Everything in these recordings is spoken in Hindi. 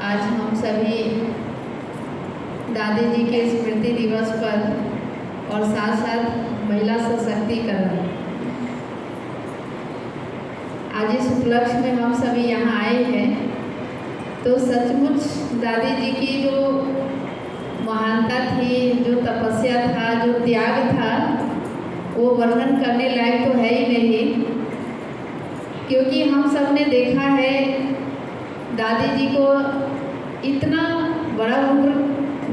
आज हम सभी दादी जी के स्मृति दिवस पर और साथ साथ महिला सशक्तिकरण, आज इस उपलक्ष्य में हम सभी यहाँ आए हैं। तो सचमुच दादी जी की जो महानता थी, जो तपस्या था, जो त्याग था, वो वर्णन करने लायक तो है ही नहीं। क्योंकि हम सब ने देखा है दादी जी को इतना बड़ा उम्र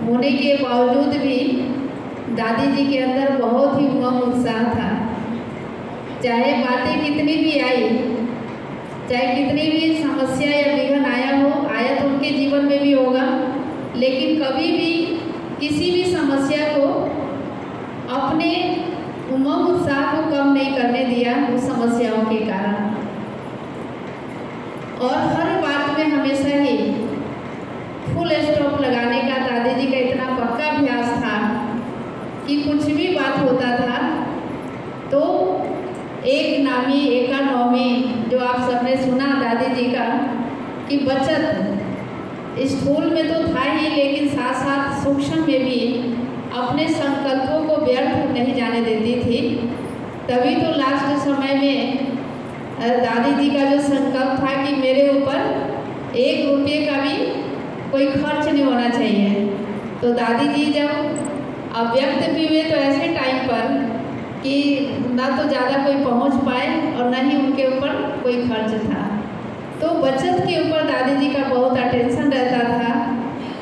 होने के बावजूद भी दादी जी के अंदर बहुत ही उमंग उत्साह था। चाहे बातें कितनी भी आई, चाहे कितनी भी समस्या या विघ्न आया तो उनके जीवन में भी होगा, लेकिन कभी भी किसी भी समस्या को अपने उमंग उत्साह को कम नहीं करने दिया उस समस्याओं के कारण। और हर बात में हमेशा ही फुल स्टॉप लगाने का दादी जी का इतना पक्का अभ्यास था कि कुछ भी बात होता था तो एक नामी एका नौमी, जो आप सबने सुना दादी जी का कि बचत स्थूल में तो था ही, लेकिन साथ साथ सूक्ष्म में भी अपने संकल्पों को व्यर्थ नहीं जाने देती थी। तभी तो लास्ट समय में दादी जी का जो संकल्प था कि मेरे ऊपर 1 रुपये का भी कोई खर्च नहीं होना चाहिए। तो दादी जी जब अव्यक्त भी हुए तो ऐसे टाइम पर कि ना तो ज़्यादा कोई पहुंच पाए और ना ही उनके ऊपर कोई खर्च था। तो बचत के ऊपर दादी जी का बहुत अटेंशन रहता था।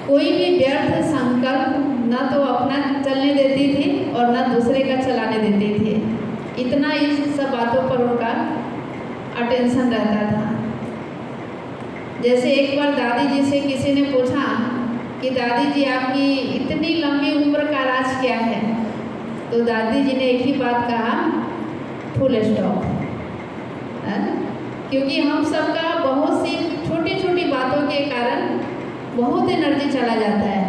कोई भी व्यर्थ संकल्प ना तो अपना चलने देती थी और ना दूसरे का चलाने देती थी। इतना इस सब बातों पर उनका अटेंशन रहता था। जैसे एक बार दादी जी से किसी ने पूछा कि दादी जी आपकी इतनी लंबी उम्र का राज क्या है, तो दादी जी ने एक ही बात कहा, फुल स्टॉप। क्योंकि हम सबका बहुत सी छोटी छोटी बातों के कारण बहुत एनर्जी चला जाता है,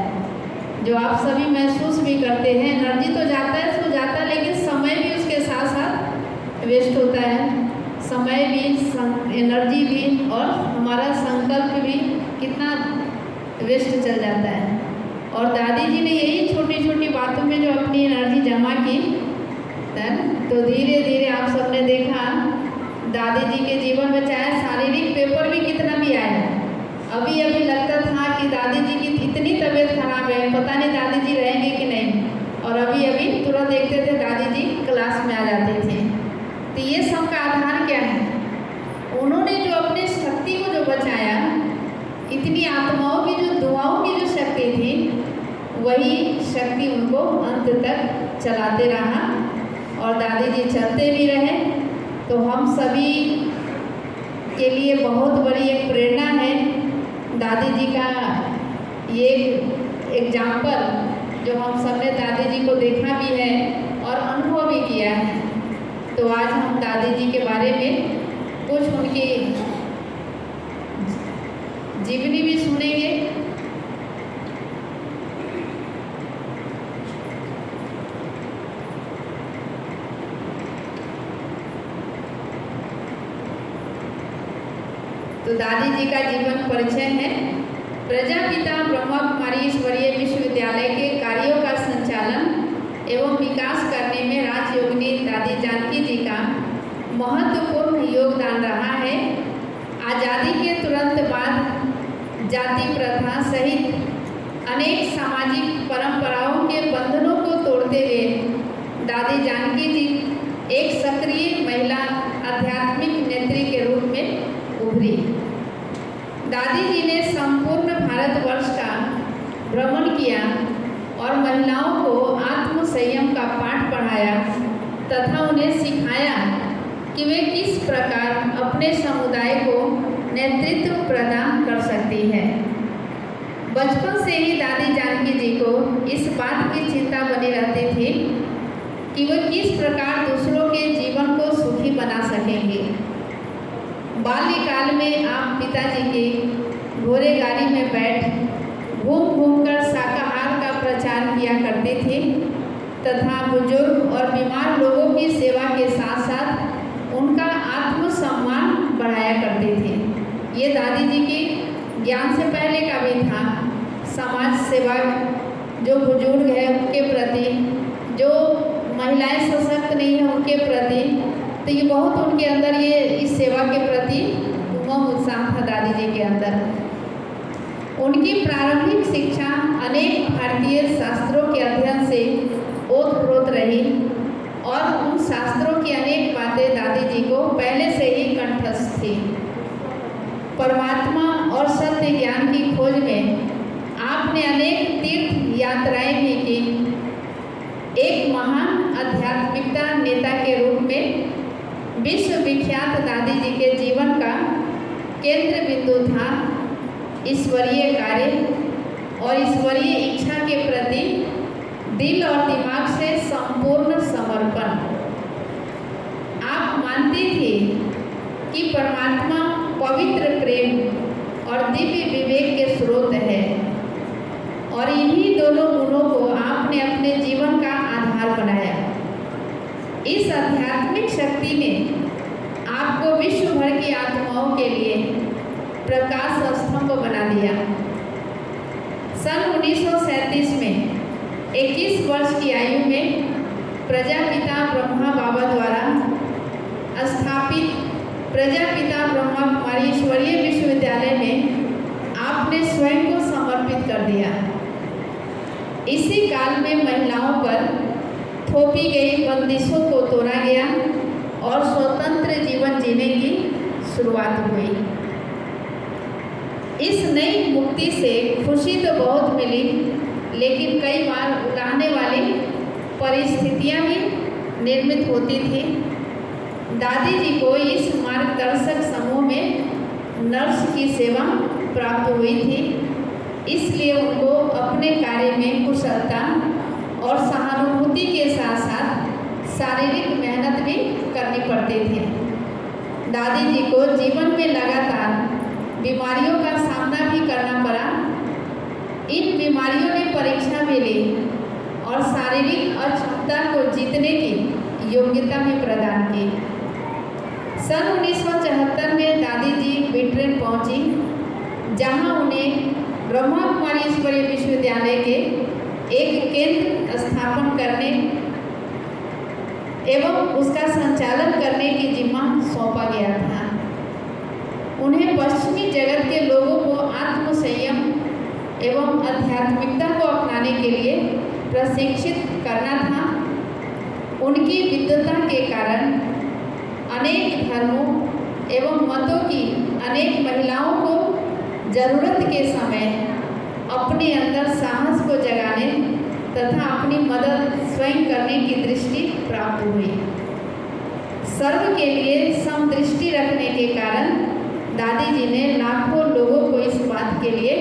जो आप सभी महसूस भी करते हैं। एनर्जी तो जाता है, सो जाता है, लेकिन समय भी उसके साथ साथ वेस्ट होता है। समय भी, एनर्जी भी और हमारा संकल्प भी कितना वेस्ट चल जाता है। और दादी जी ने यही छोटी छोटी बातों में जो अपनी एनर्जी जमा की, तो धीरे धीरे आप सबने देखा दादी जी के जीवन में चाहे शारीरिक पेपर भी कितना भी आया, अभी लगता था कि दादी जी की इतनी तबीयत खराब है, पता नहीं दादी जी रहेंगे कि नहीं, और अभी तुरंत देखते थे दादी जी क्लास में आ जाती थी। तो ये सब का आधार क्या है? उन्होंने जो अपने शक्ति को जो बचाया, इतनी आत्माओं की जो दुआओं की जो शक्ति थी, वही शक्ति उनको अंत तक चलाते रहा और दादी जी चलते भी रहे। तो हम सभी के लिए बहुत बड़ी एक प्रेरणा है दादी जी का ये एग्जाम्पल, जो हम सबने दादी जी को देखा भी है और अनुभव भी किया है। तो आज हम दादी जी के बारे में कुछ उनकी जीवनी भी सुनेंगे। तो दादी जी का जीवन परिचय है। प्रजापिता ब्रह्मा कुमारी ईश्वरीय विश्वविद्यालय के कार्यों का संचालन एवं विकास करने में राजयोगिनी दादी जानकी जी का महत्वपूर्ण योगदान रहा है। आज़ादी के तुरंत बाद जाति प्रथा सहित अनेक सामाजिक परंपराओं के बंधनों को तोड़ते हुए दादी जानकी जी एक सक्रिय महिला आध्यात्मिक नेत्री के रूप में उभरी। दादी जी ने संपूर्ण भारतवर्ष का भ्रमण किया और महिलाओं को आत्म संयम का पाठ पढ़ाया तथा उन्हें सिखाया कि वे किस प्रकार अपने समुदाय को नेतृत्व प्रदान कर सकती है। बचपन से ही दादी जानकी जी को इस बात की चिंता बनी रहती थी कि वे किस प्रकार दूसरों के जीवन को सुखी बना सकेंगे। बाल्यकाल में आप पिताजी के घोड़े गाड़ी में बैठ घूम कर शाकाहार का प्रचार किया करती थी तथा बुजुर्ग और बीमार लोगों की सेवा के साथ साथ उनका आत्मसम्मान बढ़ाया करती थी। ये दादी जी की ज्ञान से पहले का भी था। समाज सेवा, जो बुजुर्ग है उनके प्रति, जो महिलाएं सशक्त नहीं है उनके प्रति, तो ये बहुत उनके अंदर ये इस सेवा के प्रति उमंग उत्साह था दादी जी के अंदर। उनकी प्रारंभिक शिक्षा अनेक भारतीय शास्त्रों के अध्ययन से ओतप्रोत रही और उन शास्त्रों की अनेक बातें दादी जी को पहले से ही कंठस्थ थी। परमात्मा और सत्य ज्ञान की खोज में आपने अनेक तीर्थ यात्राएं भी की। एक महान आध्यात्मिकता नेता के रूप में विश्व विख्यात दादी जी के जीवन का केंद्र बिंदु था ईश्वरीय कार्य और ईश्वरीय इच्छा के प्रति दिल और दिमाग से संपूर्ण समर्पण। आप मानती थी कि परमात्मा पवित्र प्रेम और दिव्य विवेक के स्रोत है और इन्हीं दोनों गुणों को आपने अपने जीवन का आधार बनाया। इस आध्यात्मिक शक्ति ने आपको विश्व भर की आत्माओं के लिए प्रकाश स्तंभ बना दिया। सन 1937 में 21 वर्ष की आयु में प्रजापिता ब्रह्मा बाबा द्वारा स्थापित प्रजापिता ब्रह्मा कुमारी ईश्वरीय विश्वविद्यालय में आपने स्वयं को समर्पित कर दिया। इसी काल में महिलाओं पर थोपी गई बंदिशों को तोड़ा गया और स्वतंत्र जीवन जीने की शुरुआत हुई। इस नई मुक्ति से खुशी तो बहुत मिली, लेकिन कई बार उलाहने वाली परिस्थितियां भी निर्मित होती थी। दादी जी को इस मार्गदर्शक समूह में नर्स की सेवा प्राप्त हुई थी, इसलिए उनको अपने कार्य में कुशलता और सहानुभूति के साथ साथ शारीरिक मेहनत भी करनी पड़ती थी। दादी जी को जीवन में लगातार बीमारियों का सामना भी करना पड़ा। इन बीमारियों ने परीक्षा भी ली और शारीरिक अक्षमता को जीतने की योग्यता भी प्रदान की। सन 1974 में दादी जी बिट्रेन पहुंची, जहां उन्हें ब्रह्मा कुमारी ईश्वरीय विश्वविद्यालय के एक केंद्र स्थापन करने एवं उसका संचालन करने की जिम्मा सौंपा गया था। उन्हें पश्चिमी जगत के लोगों को आत्मसंयम एवं आध्यात्मिकता को अपनाने के लिए प्रशिक्षित करना था। उनकी विद्वता के कारण अनेक धर्मों एवं मतों की अनेक महिलाओं को जरूरत के समय अपने अंदर साहस को जगाने तथा अपनी मदद स्वयं करने की दृष्टि प्राप्त हुई। सर्व के लिए समदृष्टि रखने के कारण दादी जी ने लाखों लोगों को इस बात के लिए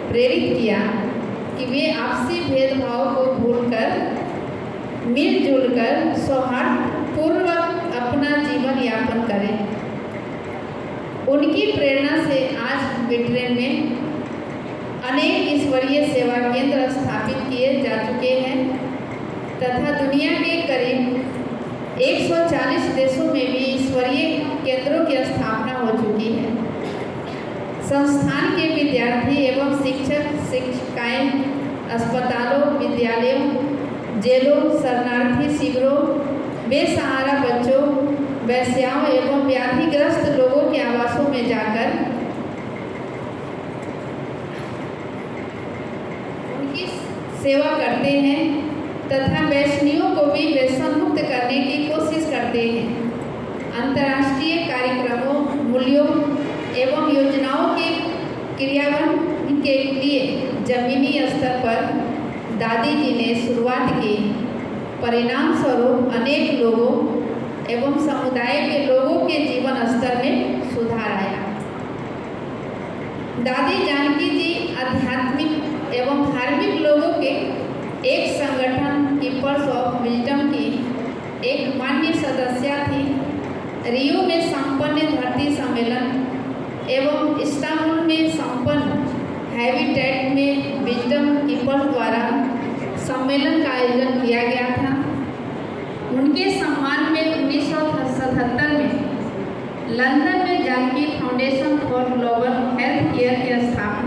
प्रेरित किया कि वे आपसी भेदभाव को भूलकर मिलजुल कर सौहार्दपूर्वक अपना जीवन यापन करें। उनकी प्रेरणा से आज बिट्रेन में अनेक ईश्वरीय सेवा केंद्र स्थापित किए जा चुके हैं तथा दुनिया के करीब 140 देशों में भी ईश्वरीय केंद्रों की स्थापना हो चुकी है। संस्थान के विद्यार्थी एवं शिक्षक शिक्षिकाएं अस्पतालों, विद्यालयों, जेलों, शरणार्थी शिविरों, बेसहारा बच्चों, वैश्याओं एवं व्याधिग्रस्त लोगों के आवासों में जाकर उनकी सेवा करते हैं तथा वैष्णियों को भी व्यसन मुक्त करने की कोशिश करते हैं। अंतर्राष्ट्रीय कार्यक्रमों, मूल्यों एवं योजनाओं के क्रियान्वयन के लिए जमीनी स्तर पर दादी जी ने शुरुआत की। परिणाम स्वरूप अनेक लोगों एवं समुदाय के लोगों के जीवन स्तर में सुधार आया। दादी जानकी जी आध्यात्मिक एवं धार्मिक लोगों के एक संगठन कीपर्स ऑफ विजडम की एक मान्य सदस्य थी। रियो में संपन्न धरती सम्मेलन एवं इस्तांबुल में संपन्न हैबिटेट में विजडम कीपर्स द्वारा सम्मेलन का आयोजन किया गया था। उनके सम्मान में 1977 में लंदन में Janki foundation for global health care की स्थापना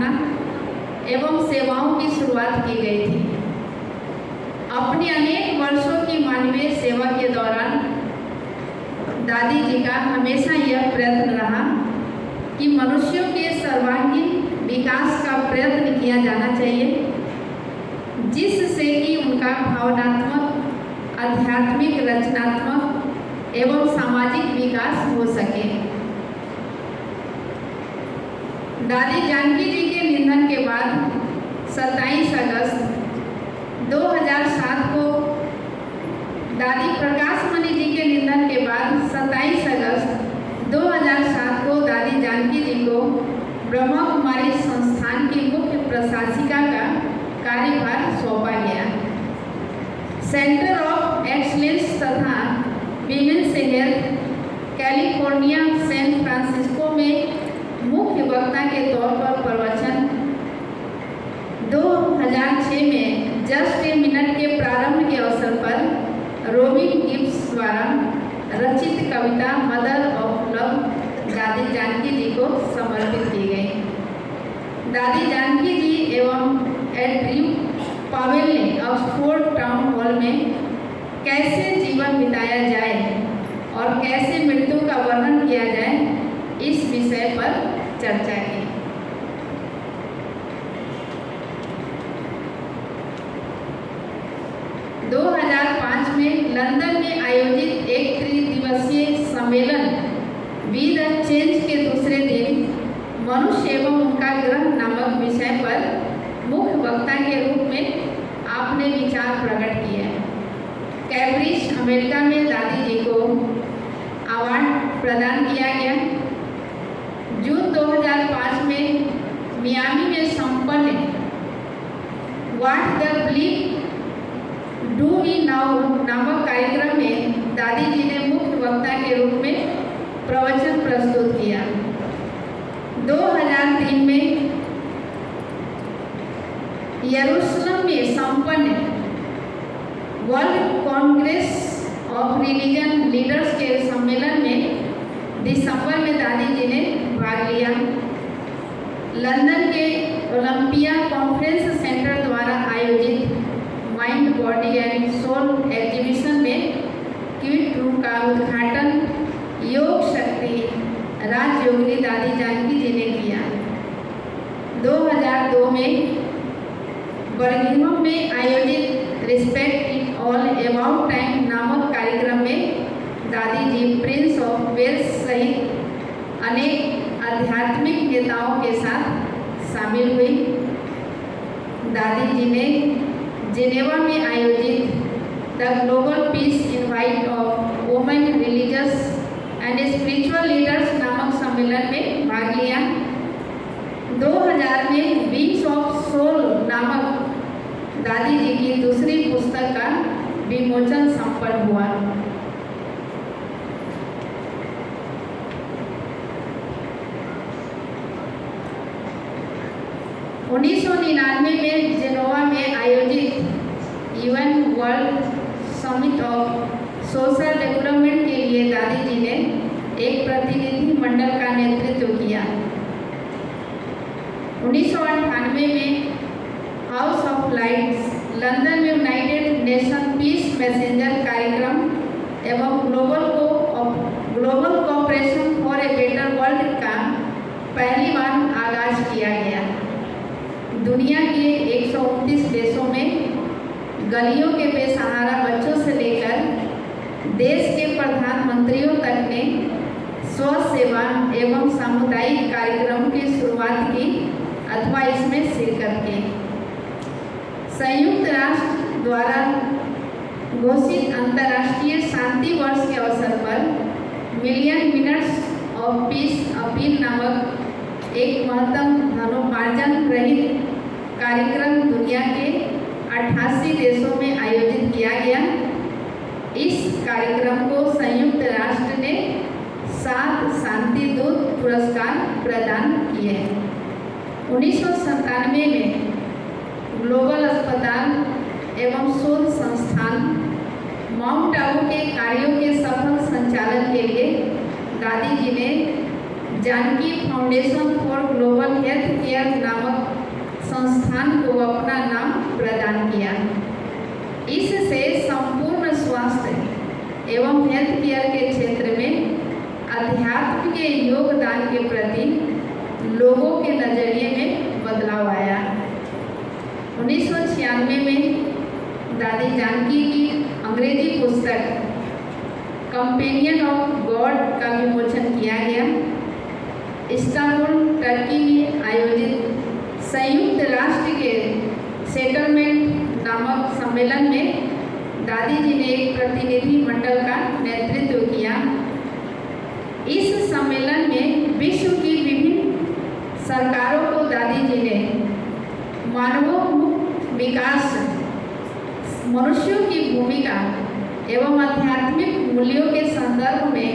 एवं सेवाओं की शुरुआत की गई थी। अपने अनेक वर्षों की मानवीय सेवा के दौरान दादी जी का हमेशा यह प्रयत्न रहा कि मनुष्यों के सर्वांगीण विकास का प्रयत्न किया जाना चाहिए, जिससे कि उनका भावनात्मक, आध्यात्मिक, रचनात्मक एवं सामाजिक विकास हो सके। दादी जानकी जी के निधन के बाद 27 अगस्त 2007 को दादी प्रकाश मणि जी के निधन के बाद 27 अगस्त 2007 को दादी जानकी जी को ब्रह्मा कुमारी संस्थान की मुख्य प्रशासिका का कार्यभार सौंपा गया। सेंटर ऑफ एक्सीलेंस तथा women's health California San Francisco में मुख्य वक्ता के तौर पर प्रवचन 2006 में जस्ट ए मिनट के प्रारंभ के अवसर पर रोबिन गिब्स द्वारा रचित कविता मदर ऑफ लव दादी जानकी जी को समर्पित की गई। दादी जानकी जी एवं एंड्रयू पावेल ने ऑक्सफोर्ड टाउन हॉल में कैसे जीवन बिताया जाए और कैसे मृत्यु का वर्णन किया जाए, इस विषय पर चर्चा की। - 2005 में लंदन में आयोजित एक त्रिदिवसीय सम्मेलन वी द चेंज के दूसरे दिन मनुष्य एवं उनका ग्रह नामक विषय पर मुख्य वक्ता के रूप में आपने विचार प्रकट किए। कैम्ब्रिज, अमेरिका में दादी जी को अवार्ड प्रदान किया गया। जून 2005 में मियामी में संपन्न what the believe do we now नामक कार्यक्रम में दादी जी ने मुख्य वक्ता के रूप में प्रवचन प्रस्तुत किया। 2003 में यरूशलेम में संपन्न world Congress of religion leaders के सम्मेलन में दिसंबर में दादी जी ने भाग लिया। लंदन के ओलंपिया कॉन्फ्रेंस सेंटर द्वारा आयोजित mind, body and soul exhibition में क्विट रूम का उद्घाटन योग शक्ति राजयोगिनी दादी जानकी जी ने किया। 2002 में बर्मिंघम में आयोजित respect it all about time नामक कार्यक्रम में दादी जी प्रिंस ऑफ वेल्स सहित अनेक आध्यात्मिक नेताओं के साथ शामिल हुई। दादी जी ने जिनेवा में आयोजित the global piece invite of women religious and spiritual leaders नामक सम्मेलन में भाग लिया। 2000 में विंग्स ऑफ सोल नामक दादी जी की दूसरी पुस्तक का विमोचन संपन्न हुआ। उन्नीस 1999 में जेनोवा में आयोजित UN world summit of social development के लिए दादी जी ने एक प्रतिनिधि मंडल का नेतृत्व किया। 1998 में हाउस ऑफ लाइट्स लंदन में यूनाइटेड नेशन पीस मैसेंजर कार्यक्रम एवं global cooperation for a better world का पहली बार आगाज किया गया। दुनिया के 129 देशों में गलियों के बेसहारा बच्चों से लेकर देश के प्रधानमंत्रियों तक ने स्व सेवा एवं सामुदायिक कार्यक्रमों की शुरुआत की अथवा इसमें शिरकत की। संयुक्त राष्ट्र द्वारा घोषित अंतर्राष्ट्रीय शांति वर्ष के अवसर पर million minutes of peace appeal नामक एक महत्तम धनोपार्जन रहित कार्यक्रम दुनिया के 88 देशों में आयोजित किया गया। इस कार्यक्रम को संयुक्त राष्ट्र ने 7 शांति दूत पुरस्कार प्रदान किए। 1997 में ग्लोबल अस्पताल एवं शोध संस्थान माउंट आबू के कार्यों के सफल संचालन के लिए दादी जी ने Janki foundation for global health care नामक संस्थान को अपना नाम प्रदान किया। इससे संपूर्ण स्वास्थ्य एवं हेल्थ केयर के क्षेत्र में अध्यात्म के योगदान के प्रति लोगों के नजरिए में बदलाव आया। 1996 में दादी जानकी की अंग्रेजी पुस्तक कंपेनियन ऑफ गॉड का विमोचन किया गया। इस्तांबुल टर्की में आयोजित संयुक्त राष्ट्र के सेटलमेंट नामक सम्मेलन में दादी जी ने एक प्रतिनिधि मंडल का नेतृत्व किया। इस सम्मेलन में विश्व की विभिन्न सरकारों को दादी जी ने मानवोन्मुख विकास, मनुष्यों की भूमिका एवं आध्यात्मिक मूल्यों के संदर्भ में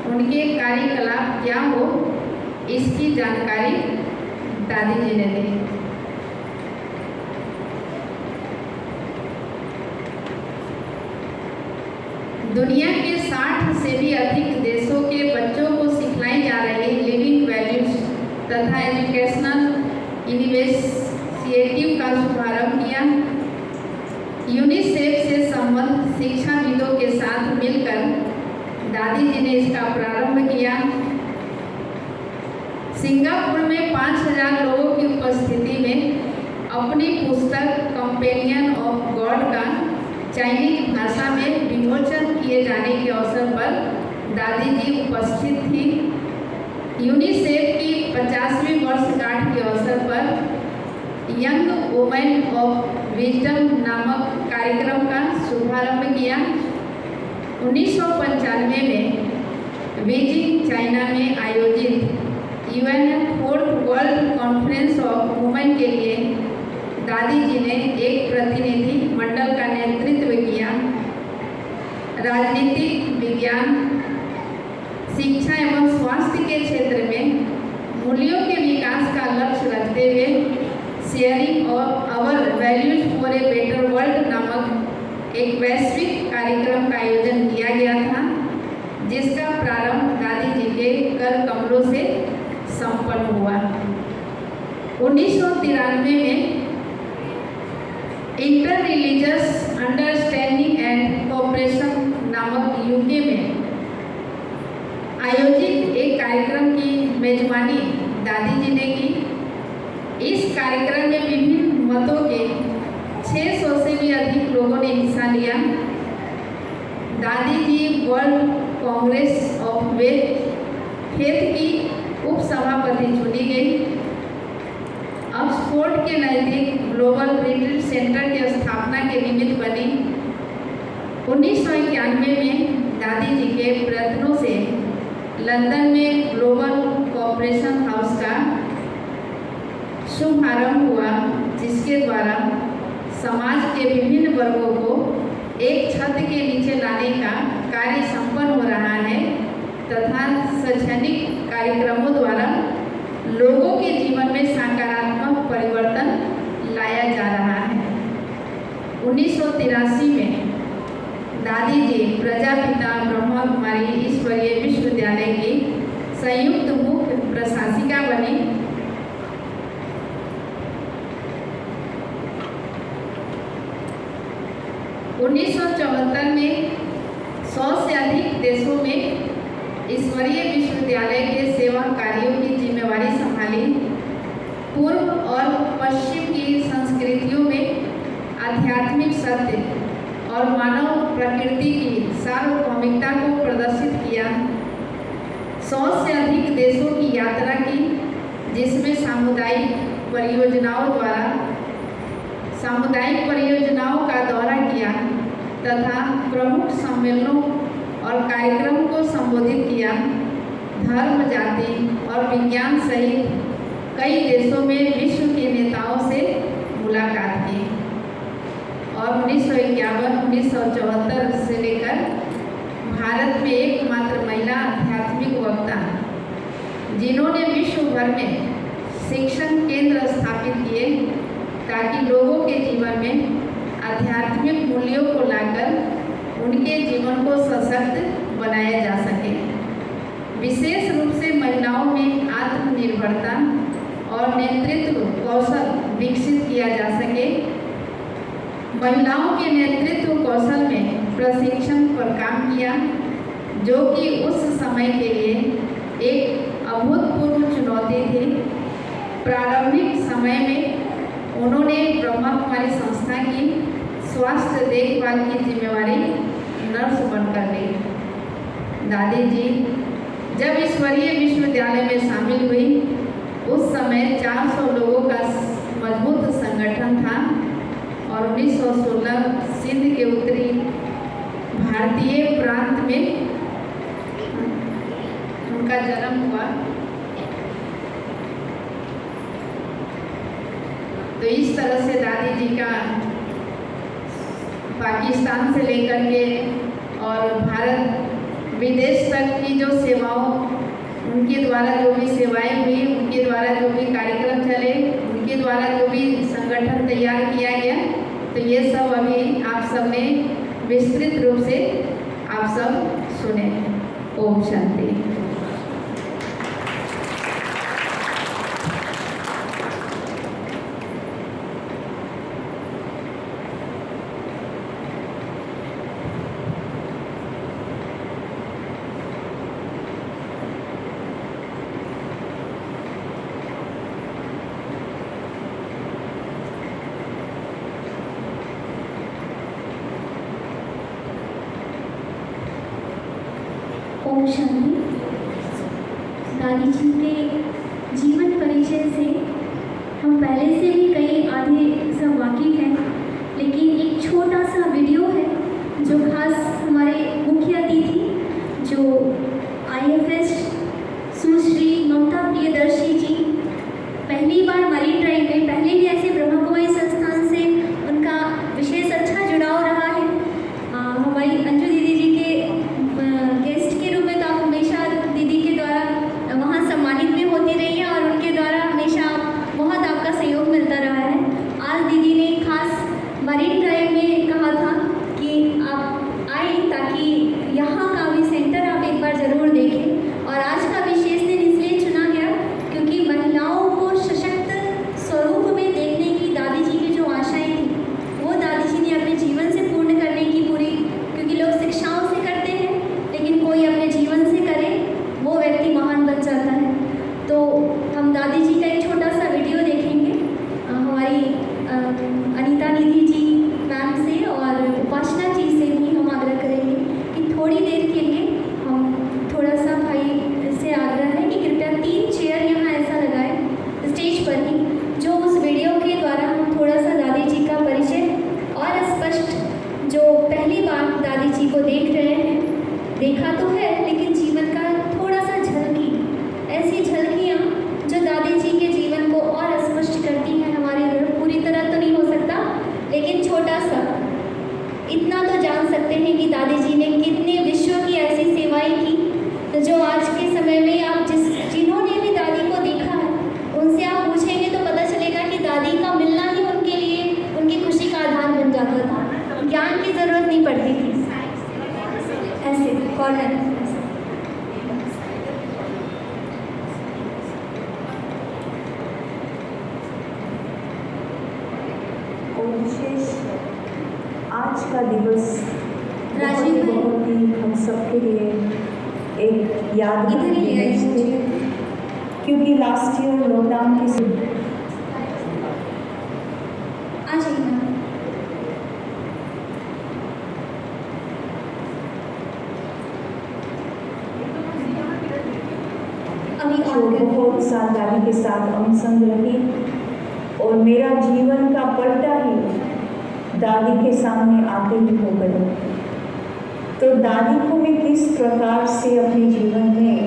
उनके कार्यकलाप क्या हो, इसकी जानकारी दादी जी ने दी। दुनिया के 60 से भी अधिक देशों के बच्चों को सिखलाई जा रही लिविंग वैल्यूज तथा एजुकेशनल इनिशिएटिव का शुभारंभ किया। यूनिसेफ से संबद्ध शिक्षाविदों के साथ मिलकर दादी जी ने इसका प्रारंभ किया। सिंगापुर में 5000 लोगों की उपस्थिति में अपनी पुस्तक कंपेनियन ऑफ गॉड का चाइनीज भाषा में विमोचन किए जाने के अवसर पर दादी जी उपस्थित थी। यूनिसेफ की 50वीं वर्षगांठ के अवसर पर यंग वुमेन ऑफ विजडम नामक कार्यक्रम का शुभारंभ किया। 1995 में बीजिंग चाइना में आयोजित UN 4th world conference of women के लिए दादी जी ने एक प्रतिनिधि मंडल का नेतृत्व किया। राजनीतिक विज्ञान, शिक्षा एवं स्वास्थ्य के क्षेत्र में मूल्यों के विकास का लक्ष्य रखते हुए शेयरिंग और our values for a better world नामक एक वैश्विक कार्यक्रम का आयोजन किया गया था, जिसका प्रारंभ दादी जी के कर कमलों से संपन्न हुआ। 1993 में inter religious understanding and cooperation नामक यूके में आयोजित एक कार्यक्रम की मेजबानी दादी जी ने की। इस कार्यक्रम में विभिन्न मतों के 600 से भी अधिक लोगों ने हिस्सा लिया। दादी जी वर्ल्ड कांग्रेस ऑफ फेथ की उपसभापति चुनी गई। ऑक्सफोर्ड के नज़दीक ग्लोबल रिट्रीट सेंटर की स्थापना के निमित्त बनी। 1991 में दादी जी के प्रयत्नों से लंदन में ग्लोबल कोऑपरेशन हाउस का शुभारंभ हुआ, जिसके द्वारा समाज के विभिन्न वर्गों को एक छत के नीचे लाने का कार्य संपन्न हो रहा है तथा शैक्षणिक कार्यक्रमों द्वारा लोगों के जीवन में सकारात्मक परिवर्तन लाया जा रहा है। 1983 में दादी जी प्रजापिता ब्रह्मा कुमारी ईश्वरीय विश्वविद्यालय की संयुक्त मुख्य प्रशासिका बनी। 1974 में 100 से अधिक देशों में ईश्वरीय विश्वविद्यालय के सेवा कार्यों की जिम्मेवारी संभाली। पूर्व और पश्चिम की संस्कृतियों में आध्यात्मिक सत्य और मानव प्रकृति की सार्वभौमिकता को प्रदर्शित किया। 100 से अधिक देशों की यात्रा की, जिसमें सामुदायिक परियोजनाओं का दौरा किया तथा प्रमुख सम्मेलनों और कार्यक्रमों को संबोधित किया। धर्म, जाति और विज्ञान सहित कई देशों में विश्व के नेताओं से मुलाकात की और 1951-1974 से लेकर भारत में एकमात्र महिला आध्यात्मिक वक्ता जिन्होंने विश्व भर में शिक्षण केंद्र स्थापित किए ताकि लोगों के जीवन में आध्यात्मिक मूल्यों को लाकर उनके जीवन को सशक्त बनाया जा सके। विशेष रूप से महिलाओं में आत्मनिर्भरता और नेतृत्व कौशल विकसित किया जा सके। महिलाओं के नेतृत्व कौशल में प्रशिक्षण पर काम किया, जो कि उस समय के लिए एक अभूतपूर्व चुनौती थी। प्रारंभिक समय में उन्होंने ब्रह्मा कुमारी संस्था की स्वास्थ्य देखभाल की जिम्मेवारी नर्स बनकर ली। दादी जी जब ईश्वरीय विश्वविद्यालय में शामिल हुई, उस समय 400 लोगों का मजबूत संगठन था और 1916 सिंध के उत्तरी भारतीय प्रांत में उनका जन्म हुआ। तो इस तरह से दादी जी का पाकिस्तान से लेकर के और भारत विदेश तक की जो सेवाओं, उनके द्वारा जो भी सेवाएं हुई, उनके द्वारा जो भी कार्यक्रम चले, उनके द्वारा जो भी संगठन तैयार किया गया, तो ये सब अभी आप सब ने विस्तृत रूप से आप सब सुने। ओम शांति। ओम शांति। दादी जी के जीवन परिचय से हम पहले से भी कई आधे सब वाकिफ हैं, लेकिन एक छोटा सा वीडियो है जो खास हमारे मुख्य अतिथि जो IFS सुश्री ममता प्रियदर्शी जी पहली बार मरीन ड्राइव में, पहले भी ऐसे ब्रह्मा कुमारी संस्थान से उनका विशेष अच्छा जुड़ाव रहा है। हमारी अंजू दीदी जी के गेस्ट के रूप में तो आप हमेशा दीदी के द्वारा वहाँ सम्मानित भी होती रही हैं और उनके द्वारा हमेशा बहुत आपका सहयोग मिलता रहा है। आज दीदी ने खास मरीन ड्राइव में कहा था कि आप आए ताकि यहाँ का भी सेंटर आप एक बार ज़रूर देखें, और आज का विशेष दिन इसलिए चुना गया क्योंकि महिलाओं को सशक्त स्वरूप में देखने की दादी जी की जो आशाएँ थी, वो दादी जी ने अपने जीवन से पूर्ण करने की पूरी, क्योंकि लोग शिक्षाओं से करते हैं लेकिन कोई अपने जीवन से करे वो व्यक्ति महान बन जाता है। तो हम दादी जी का एक छोटा सा वीडियो देखेंगे हमारी अनीता निधि जी मैम से और उपासना जी से भी हम आग्रह करेंगे कि थोड़ी देर के लिए हम थोड़ा सा भाई से आग्रह है कि कृपया 3 चेयर यहाँ ऐसा लगाएं स्टेज पर ही, जो उस वीडियो के द्वारा हम थोड़ा सा दादी जी का परिचय और स्पष्ट, जो पहली बार दादी जी को देख रहे हैं, देखा तो है लेकिन जीवन का थोड़ा सा झलकी, ऐसी झलकियाँ जो दादी जी के जीवन को और स्पष्ट करती हैं। हमारे पूरी तरह तो नहीं हो सकता लेकिन छोटा सा इतना तो जान सकते हैं कि दादी जी ने कितने विश्व की ऐसी सेवाएं की, तो जो आज के समय में आप जिन्होंने भी दादी को देखा है उनसे आप पूछेंगे तो पता चलेगा कि दादी का मिलना ही उनके लिए उनकी खुशी का आधार बन जाता था, ज्ञान की ज़रूरत नहीं पड़ती थी। ऐसे कॉर्नर विशेष आज का दिवस राजीव बहुत ही हम सबके लिए एक यादगार इधर ही दिवस थे, क्योंकि लास्ट ईयर लॉकडाउन की आ जाइए। अभी जो बहुत साल दादी के साथ अमसंग रही और मेरा जीवन का पलटा ही दादी के सामने आते ही हो गया। तो दादी को मैं किस प्रकार से अपने जीवन में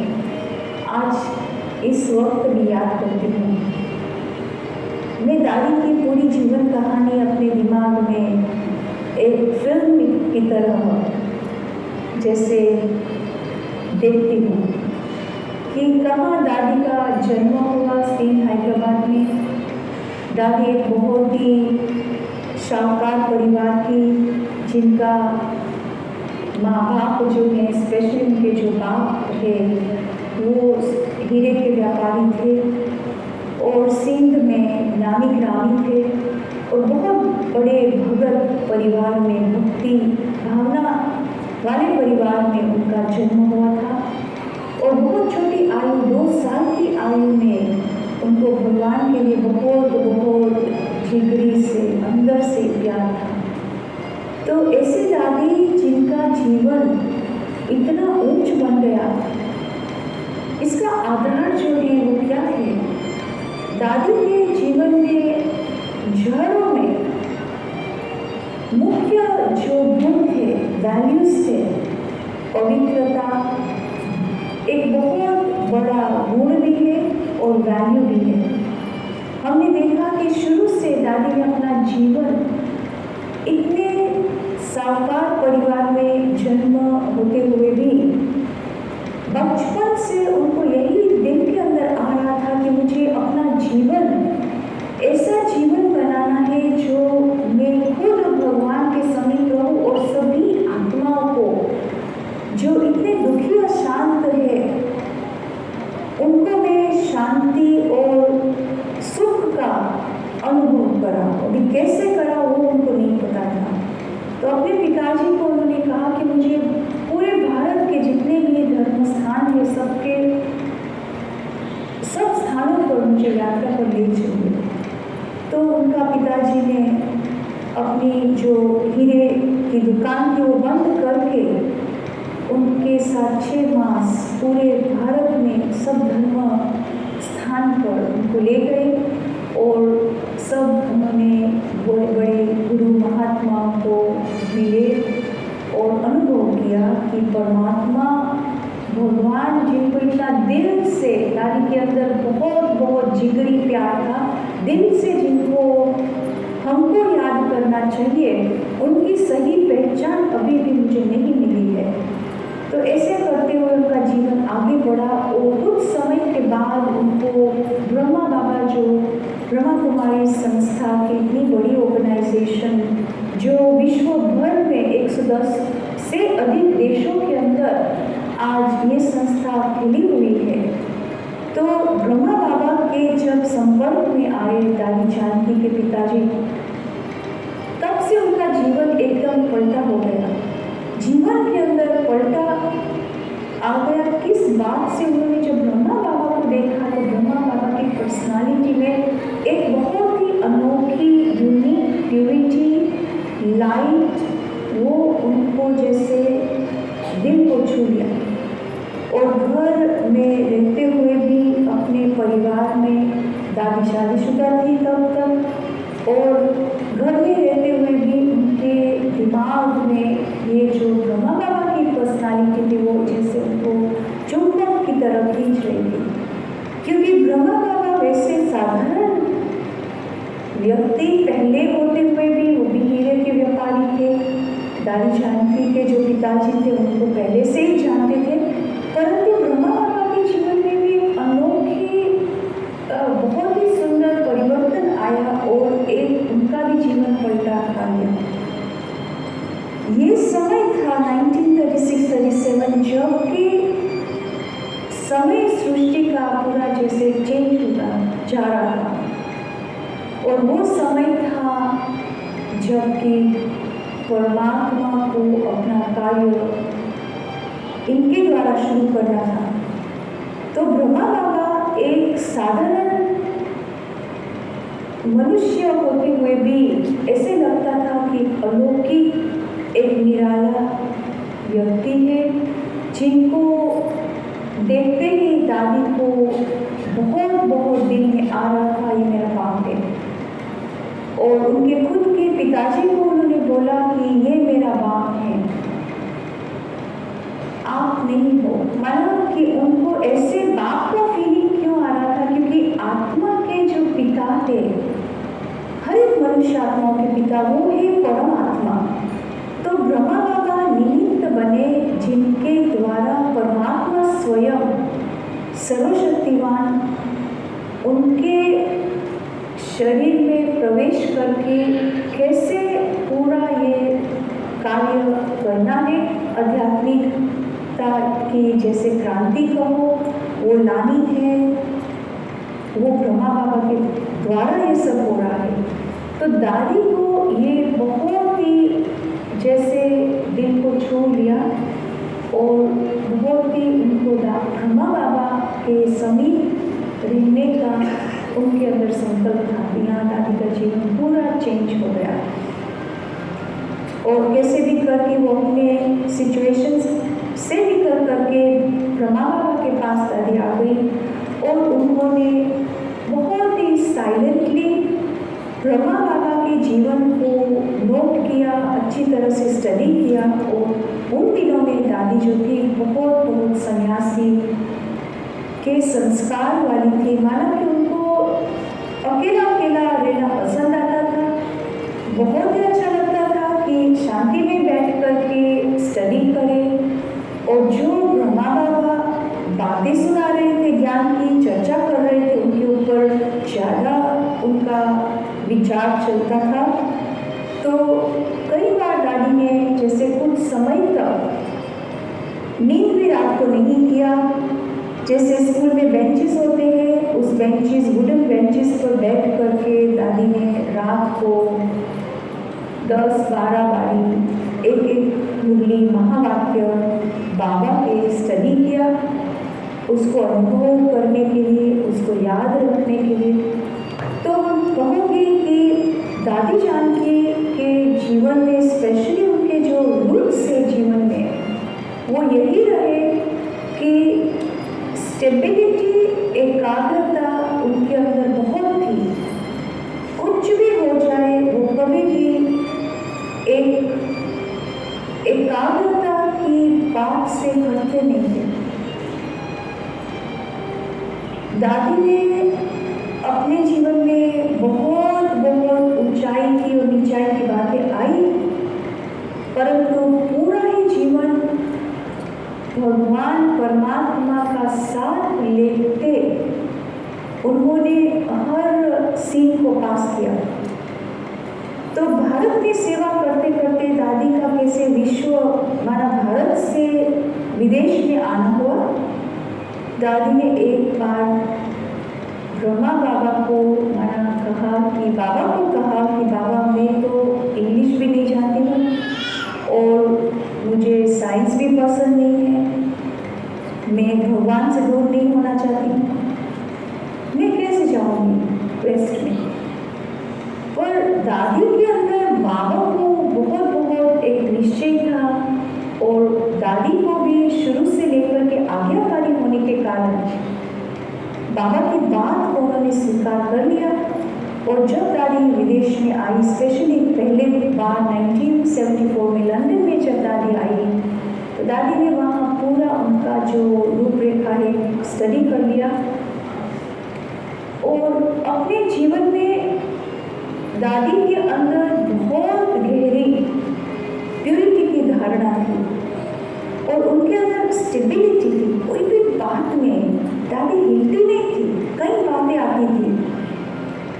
आज इस वक्त भी याद करती हूँ। मैं दादी की पूरी जीवन कहानी अपने दिमाग में एक फिल्म की तरह जैसे देखती हूँ कि कहाँ दादी का जन्म हुआ, सिंध हैदराबाद में। दादी एक बहुत ही शाहूकार परिवार थी, जिनका माँ बाप जो हैं, स्पेशली उनके जो बाप थे वो हीरे के व्यापारी थे और दादी थे और बहुत बड़े भगत परिवार में, भक्ति भावना वाले परिवार में उनका जन्म हुआ था और बहुत छोटी आयु 2 साल की आयु में उनको भगवान के लिए बहुत बहुत जिगरी से अंदर से प्यार था। तो ऐसे दादी जिनका जीवन इतना ऊंच बन गया, इसका आधार जो है वो क्या है? दादी के जीवन में जड़ों में मुख्य जो गुण थे, वैल्यूज थे, पवित्रता एक बहुत बड़ा गुण भी है और वैल्यू भी है। हमने देखा कि शुरू से दादी ने अपना जीवन इतने सावकार परिवार में जन्म होते हुए भी बचपन से उनको यही दिल के अंदर आ रहा था कि मुझे अपना जीवन ऐसा जीवन बनाना है जो मैं खुद भगवान के समीप रहूं और सभी आत्माओं को जो इतने दुखी और शांत है उनको मैं शांति और सुख का अनुभव करा। अभी कैसे करा वो उनको नहीं पता था। तो अपने पिताजी को उन्होंने कहा कि मुझे पूरे भारत के जितने भी धर्म स्थान है सब स्थानों पर मुझे यात्रा पर ले चलिए। तो उनका पिताजी ने अपनी जो हीरे की दुकान थी वो बंद करके उनके साथ 6 मास पूरे भारत में सब धर्म स्थान पर उनको ले गए और सब उन्होंने बड़े बड़े गुरु महात्माओं को मिले और अनुभव किया कि परमात्मा भगवान जिनको इतना दिल से, दादी के अंदर बहुत बहुत जिगरी प्यार था, दिल से जिनको हमको याद करना चाहिए, उनकी सही पहचान अभी भी मुझे नहीं मिली है। तो ऐसे करते हुए उनका जीवन आगे बढ़ा और कुछ समय के बाद उनको ब्रह्मा बाबा जो ब्रह्मा कुमारी संस्था की इतनी बड़ी ऑर्गेनाइजेशन जो विश्व भर में 110 से अधिक देशों के अंदर आज ये संस्था खुली हुई है। तो ब्रह्मा बाबा के जब संपर्क में आए दादी जानकी के पिताजी, तब से उनका जीवन एकदम पलटा हो गया। जीवन के अंदर पलटा आ गया किस बात से? उन्होंने जब ब्रह्मा बाबा को देखा तो ब्रह्मा बाबा की पर्सनालिटी में एक बहुत ही अनोखी यूनिक प्यूरिटी लाइट वो उनको जैसे दिल को छू लिया। और घर में रहते हुए भी अपने परिवार में, दादी शादीशुदा थी तब तक, और घर में रहते हुए भी उनके दिमाग में ये जो ब्रह्मा बाबा की पर्सनालिटी थी वो जैसे उनको चुंबक की तरह खींच रही थी। क्योंकि ब्रह्मा बाबा वैसे साधारण व्यक्ति पहले होते हुए भी वो भी हीरे के व्यापारी थे। दादी जानकी के जो पिताजी थे उनको पहले से ही जानते थे, परंतु ब्रह्मा बाबा के जीवन में भी अनोखी बहुत ही सुंदर परिवर्तन आया और एक उनका भी जीवन पलटा खा गया। ये समय था 1936-37 जबकि समय सृष्टि का पूरा जैसे चेंज होता जा रहा था, और वो समय था जबकि परमात्मा को अपना कार्य इनके द्वारा शुरू करना था। तो ब्रह्मा बाबा एक साधारण मनुष्य होते हुए भी ऐसे लगता था कि अलौकिक एक निराला व्यक्ति है, जिनको देखते ही दादी को बहुत बहुत दिल में आ रहा था ये मेरा बाप है। और उनके खुद के पिताजी को उन्होंने बोला कि ये मेरा बाप है, आप नहीं हो। माना कि उनको ऐसे बाप का फीलिंग क्यों आ रहा था? क्योंकि आत्मा के जो पिता थे, हर एक मनुष्य आत्माओं के पिता वो है परमात्मा। तो ब्रह्मा बाबा निमित्त बने जिनके द्वारा परमात्मा स्वयं सर्वशक्तिवान उनके शरीर में प्रवेश करके कैसे पूरा ये कार्य करना है, आध्यात्मिकता की जैसे क्रांति कहो वो लानी है, वो ब्रह्मा बाबा के द्वारा ये सब हो रहा है। तो दादी को ये बहुत ही जैसे दिल को छू लिया और बहुत ही उनको ब्रह्मा बाबा के समीप रहने का उनके अंदर संकल्प था। यहाँ दादी का जीवन पूरा चेंज हो गया और कैसे भी करके वो अपने सिचुएशंस से निकल करके ब्रह्मा बाबा के पास दादी आ गई और उन्होंने बहुत ही साइलेंटली ब्रह्मा बाबा के जीवन को नोट किया, अच्छी तरह से स्टडी किया। और उन दिनों में दादी जो थी बहुत बहुत सन्यासी के संस्कार वाली थी। माना कि उनको अकेला अकेला रहना पसंद आता था, बहुत ही अच्छा लगता था कि शांति में बैठ करके स्टडी करें और जो ब्रह्मा बाबा बातें सुना रहे थे, ज्ञान की चर्चा कर रहे थे, उनके ऊपर ज़्यादा उनका विचार चलता था। तो कई बार दादी ने जैसे कुछ समय तक नींद भी रात को नहीं किया। जैसे स्कूल में बेंचेस होते हैं, उस बेंचेस वुडन बेंचेस पर बैठ करके दादी ने रात को 10-12 बारी एक मुरली महावाक्य बाबा के स्टडी किया, उसको अनुभव करने के लिए, उसको याद रखने के लिए। तो हम कहोगे कि दादी जान के जीवन में स्पेशली उनके जो रूट्स है जीवन में, वो यही रहे कि स्टेबिलिटी, एकाग्रता उनके अंदर बहुत थी। कुछ भी हो जाए वो कभी भी एक एकाग्रता की बात से हटते नहीं थे। दादी ने अपने जीवन में बहुत बहुत ऊंचाई की और नीचाई की बातें आई, परंतु पूरा ही जीवन भगवान परमात्मा का साथ लेते उन्होंने हर सीन को पास किया। तो भारत में सेवा करते करते दादी का कैसे विश्व माना भारत से विदेश में आना हुआ। दादी ने एक बार ब्रह्मा बाबा को कहा कि बाबा मैं तो इंग्लिश भी नहीं जानती हूँ और मुझे साइंस भी पसंद नहीं है, मैं भगवान से दूर नहीं होना चाहती हूँ, मैं कैसे जाऊँगी वेस्ट में। पर दादी के अंदर बाबा को बहुत बहुत एक निश्चय था और दादी को भी शुरू से लेकर के आज्ञाकारी होने के कारण बाबा की बात को उन्होंने स्वीकार कर लिया। और जब दादी विदेश में आई, स्पेशली पहले बार 1974 में लंदन में जब दादी आई, तो दादी ने वहाँ पूरा उनका जो रूपरेखा है स्टडी कर लिया और अपने जीवन में दादी के अंदर बहुत गहरी प्यूरिटी की धारणा थी और उनके अंदर स्टेबिलिटी थी। कोई भी बात में दादी हिलती नहीं थी, कई बातें आती थी।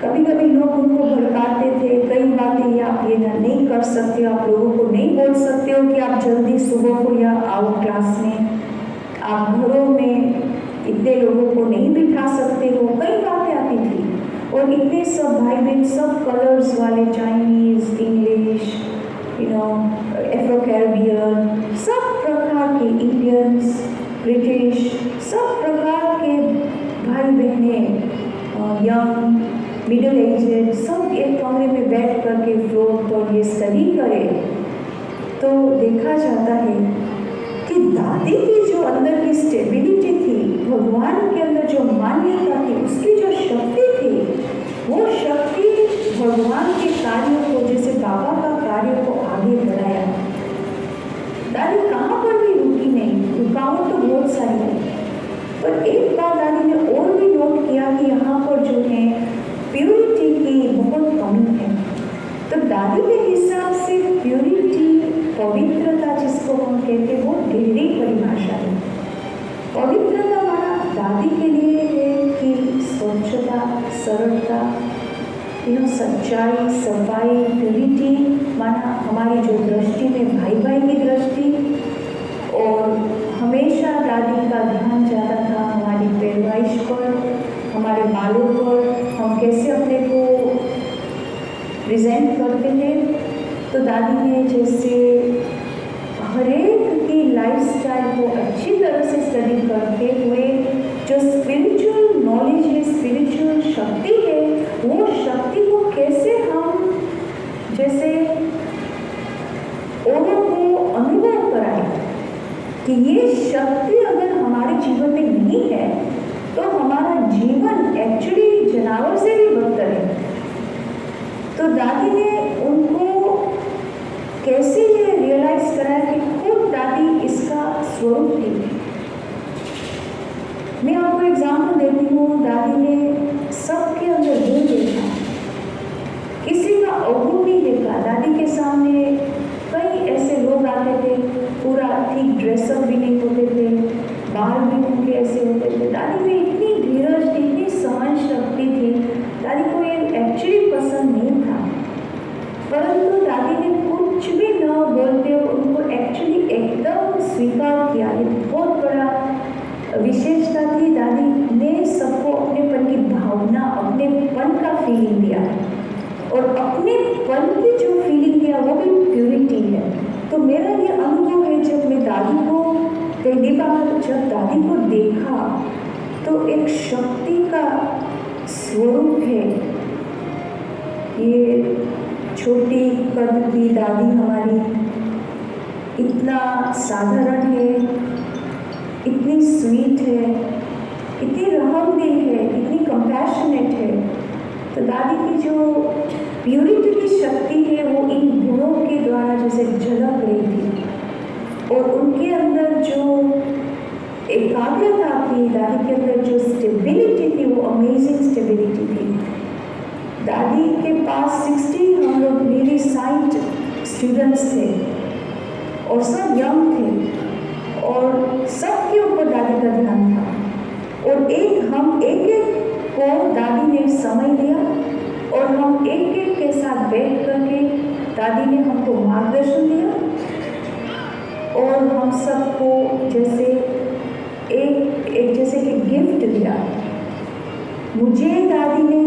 कभी कभी लोग उनको भड़काते थे, कई बातें ये आप ये नहीं कर सकते, आप लोगों को नहीं बोल सकते हो कि आप जल्दी सुबह को या आओ क्लास में, आप घरों में इतने लोगों को नहीं बिठा सकते हो, कई बातें आती थी। और इतने सब भाई बहन सब कलर्स वाले, चाइनीज, इंग्लिश, एफ्रो कैरिबियन, सब प्रकार के इंडियंस, ब्रिटिश, सब प्रकार के भाई बहनें, यंग, मिडिल एजेड, सब एक कमरे में बैठ करके फ्लोर पर ये स्टडी करें। तो देखा जाता है कि दादी की जो अंदर की स्टेबिलिटी थी, भगवान के अंदर जो मान्यता थी, उसकी जो शक्ति थी, वो शक्ति भगवान के कार्यों को, जैसे बाबा का कार्य को आगे बढ़ाया। दादी कहाँ पर भी रुकी नहीं, रुकावट तो बहुत सारी है, पर एक बार दादी ने और भी नोट किया कि यहाँ पर जो है प्यूरिटी की बहुत कमी है। तो दादी के हिसाब से प्यूरिटी, पवित्रता जिसको हम कहते हैं, वो गहरी परिभाषा है। पवित्रता माना दादी के लिए है कि स्वच्छता, सरलता, सच्चाई, सफाई, प्यूरिटी माना हमारी जो दृष्टि में भाई भाई की दृष्टि। और हमेशा दादी का ध्यान जाता था हमारी पैरवाइश पर, हमारे बालों पर हम कैसे अपने को प्रेजेंट करते हैं, तो दादी ने जैसे हर एक की लाइफस्टाइल को अच्छी तरह से स्टडी करते हुए जो स्पिरिचुअल नॉलेज है, स्पिरिचुअल शक्ति है, वो शक्ति को कैसे हम जैसे औरों को अनुभव कराए कि ये शक्ति अगर हमारे जीवन में नहीं है तो हमारा जीवन एक्चुअली जानवर से भी बदतर है। तो दादी ने उनको कैसे ये रियलाइज कराया कि खुद दादी इसका स्वरूप थी। मैं आपको एग्जाम्पल देती हूँ, दादी ने सबके अंदर गुण देखा, किसी का अवगुण नहीं देखा। दादी के सामने कई ऐसे लोग आते थे, पूरा ठीक ड्रेसअप भी नहीं होते थे, बाल भी उनके ऐसे होते थे। दादी में इतनी धीरज थी, इतनी सहन शक्ति थी, दादी को ये एक्चुअली पसंद नहीं था, परंतु दादी ने कुछ भी न बोलते हुए उनको एक्चुअली एकदम स्वीकार किया। ये बहुत बड़ा विशेषता थी। दादी ने सबको अपनेपन की भावना, अपनेपन का फीलिंग दिया, और अपने पन की जो फीलिंग दिया वो भी प्योरिटी है। तो मेरा ये अनुभव है, जब मैं दादी को पहली बार जब दादी को देखा तो एक शक्ति का स्वरूप है। ये छोटी कद की दादी हमारी इतना साधारण है, इतनी स्वीट है, इतनी रहमदिल है, इतनी कंपैशनेट है। तो दादी की जो प्यूरिटी की शक्ति है वो इन गुणों के द्वारा जैसे झलक रही थी, और उनके अंदर जो एकाग्रता थी, दादी के अंदर जो स्टेबिलिटी थी, वो अमेजिंग स्टेबिलिटी थी। दादी के पास 60 हम लोग मेरी 60 स्टूडेंट्स थे और सब यंग थे, और सबके ऊपर दादी का ध्यान था। और हम एक को दादी ने समय दिया, और हम एक के साथ बैठ करके दादी ने हमको मार्गदर्शन दिया, और हम सबको जैसे एक जैसे कि गिफ्ट दिया। मुझे दादी ने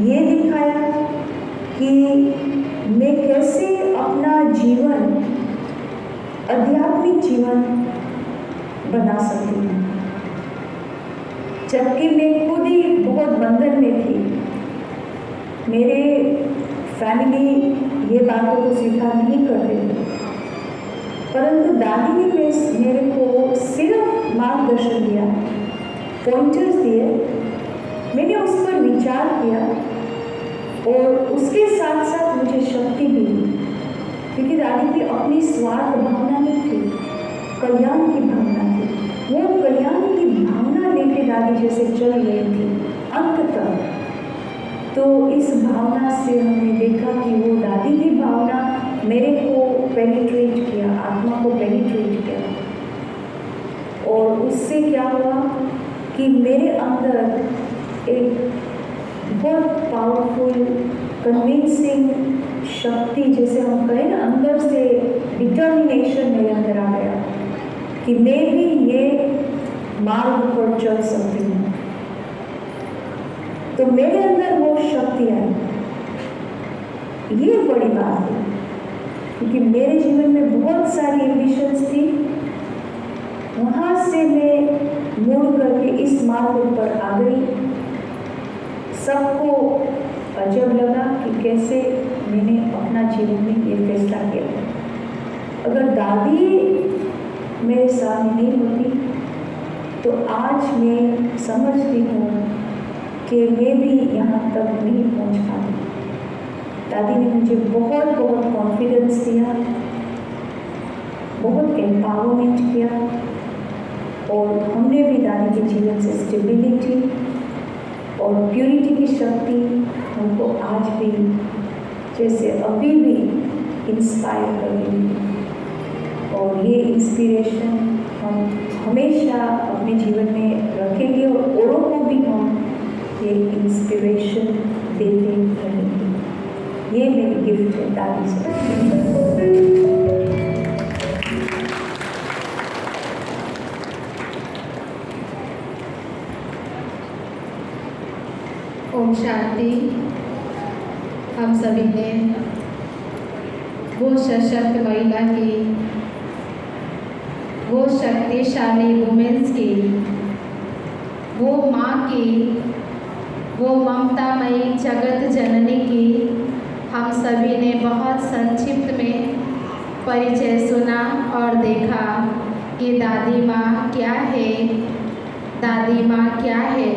ये दिखाया कि मैं कैसे अपना जीवन, आध्यात्मिक जीवन बना सकती हूँ, जबकि मैं खुद ही बहुत बंधन में थी। मेरे फैमिली ये बातों को स्वीकार नहीं करते थे, परंतु दादी ने मेरे को सिर्फ मार्गदर्शन दिया, पॉइंटर्स दिए, मैंने उस पर विचार किया, और उसके साथ साथ मुझे शक्ति भी दी, क्योंकि दादी की अपनी स्वार्थ भावना नहीं थी, कल्याण की भावना थी। वो कल्याण की भावना लेके दादी जैसे चल रही थी अंत तक। तो इस भावना से हमने देखा कि वो दादी की भावना मेरे को पेनिट्रेट किया, आत्मा को पेनिट्रेट किया, और उससे क्या हुआ कि मेरे अंदर एक बहुत पावरफुल कन्विंसिंग शक्ति, जैसे हम कहें ना, अंदर से डिटर्मिनेशन मेरे अंदर आ गया कि मैं भी ये मार्ग पर चल सकती हूँ। तो मेरे अंदर वो शक्ति आई। ये बड़ी बात है, क्योंकि मेरे जीवन में बहुत सारी एम्बिशंस थी, वहाँ से मैं मुड़ करके इस मार्ग पर आ गई। सबको अजब लगा कि कैसे मैंने अपना जीवन में ये फैसला किया। अगर दादी मेरे सामने नहीं होती तो आज मैं समझती हूँ कि मैं भी यहाँ तक नहीं पहुँच पाती। दादी ने मुझे बहुत बहुत कॉन्फिडेंस दिया, बहुत एम्पावरमेंट किया, और हमने भी दादी के जीवन से स्टेबिलिटी और प्यूरिटी की शक्ति हमको आज भी जैसे अभी भी इंस्पायर कर रही है। और ये इंस्पिरेशन हम हमेशा अपने जीवन में रखेंगे, और औरों को भी हम ये इंस्पिरेशन देते रहेंगे। ये मेरी गिफ्ट है दादी से। ओम शांति। हम सभी ने वो सशक्त महिला की, वो शक्तिशाली वुमेन्स की, वो माँ की, वो ममतामयी जगत जननी की हम सभी ने बहुत संक्षिप्त में परिचय सुना और देखा कि दादी माँ क्या है, दादी माँ क्या है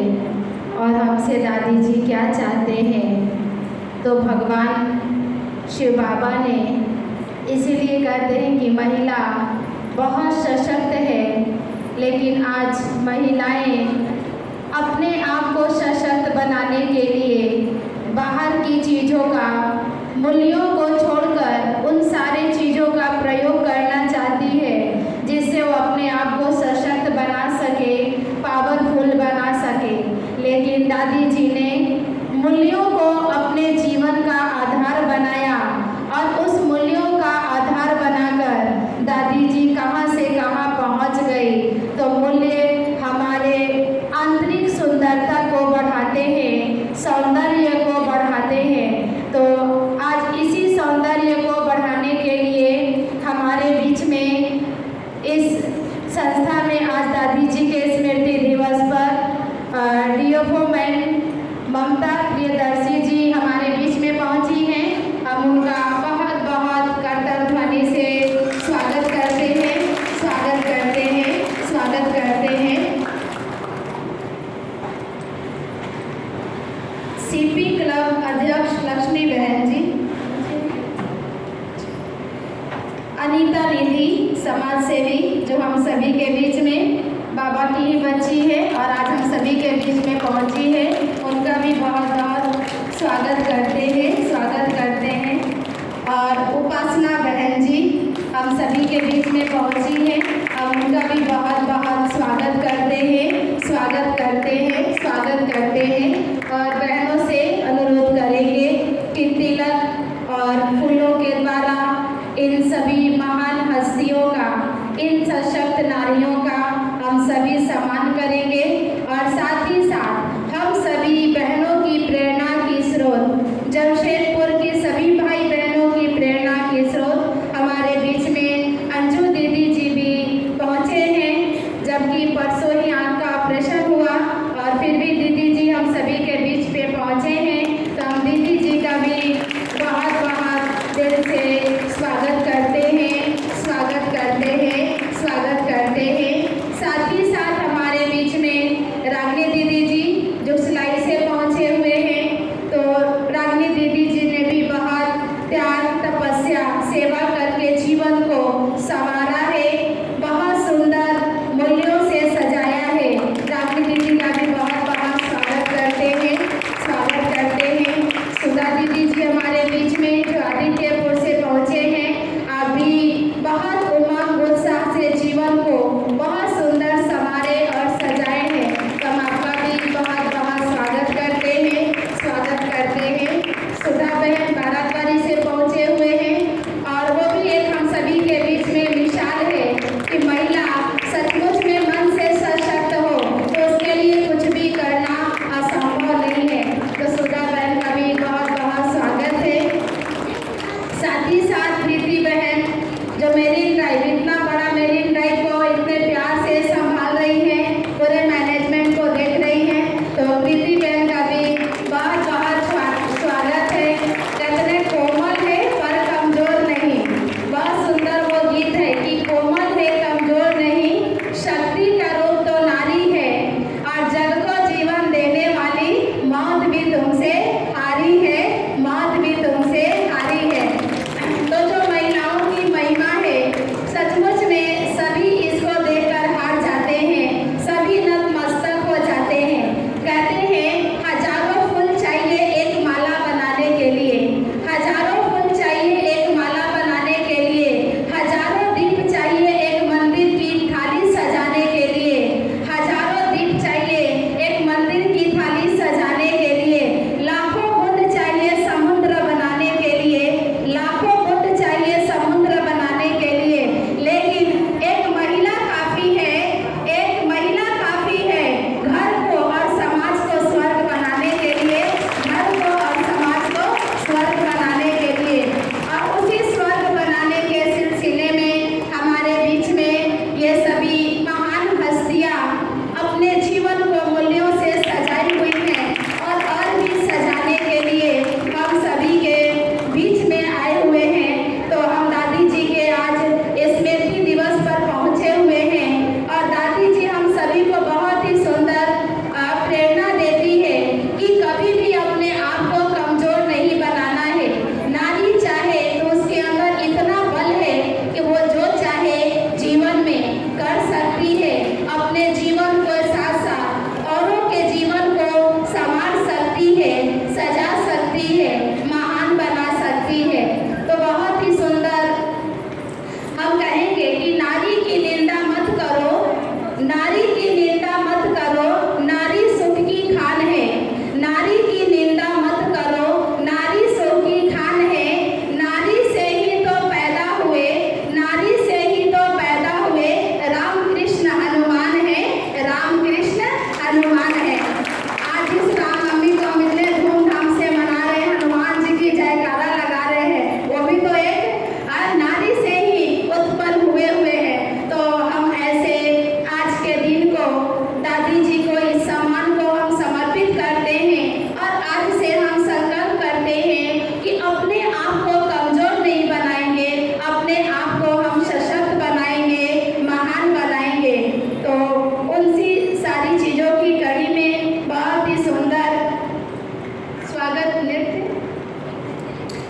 और हमसे दादी जी क्या चाहते हैं। तो भगवान शिव बाबा ने इसीलिए कहते हैं कि महिला बहुत सशक्त है, लेकिन आज महिलाएं अपने आप को सशक्त बनाने के लिए बाहर की चीज़ों का, मूल्यों को छोड़कर उन सारे चीज़ों का प्रयोग करना चाहती है जिससे वो अपने आप को सशक्त बना सके, पावरफुल बना सके। लेकिन दादी जी ने मूल्यों को अपने जीवन का आधार बनाया और उस मूल्यों का आधार बनाकर दादी जी कहाँ से कहाँ पहुँच गई। तो मूल्य हमारे आंतरिक सुंदरता को बढ़ाते हैं, सौंदर्य को बढ़ाते हैं। तो आज इसी सौंदर्य को बढ़ाने के लिए हमारे बीच में इस संस्था में आज दादी जी के स्मृति दिवस पर डीएफओ मैन ममता प्रियदर्शी जी हमारे बीच में पहुंची हैं। हम उनका बहुत बहुत करताल ध्वनि से स्वागत करते हैं, स्वागत करते हैं, स्वागत करते हैं। सीपी क्लब अध्यक्ष लक्ष्मी बहन जी, अनीता निधि समाज सेवी जो हम सभी के बीच में बाबा की ही बच्ची है और आज हम सभी के बीच में पहुंची है, उनका भी बहुत बहुत स्वागत करते हैं, स्वागत करते हैं। और उपासना बहन जी हम सभी के बीच में पहुंची हैं, हम उनका भी बहुत बहुत स्वागत करते हैं, स्वागत करते हैं, स्वागत करते हैं। और बहनों से अनुरोध करेंगे कि तिलक और फूलों के द्वारा इन सभी महान हस्तियों का, इन सशक्त नारियों का हम सभी सम्मान करेंगे और साथ ही साथ हम सभी बहनों की प्रेरणा की स्रोत, जमशेदपुर के सभी भाई बहनों की प्रेरणा की स्रोत हमारे बीच में अंजू दीदी जी भी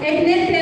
एक नृत्य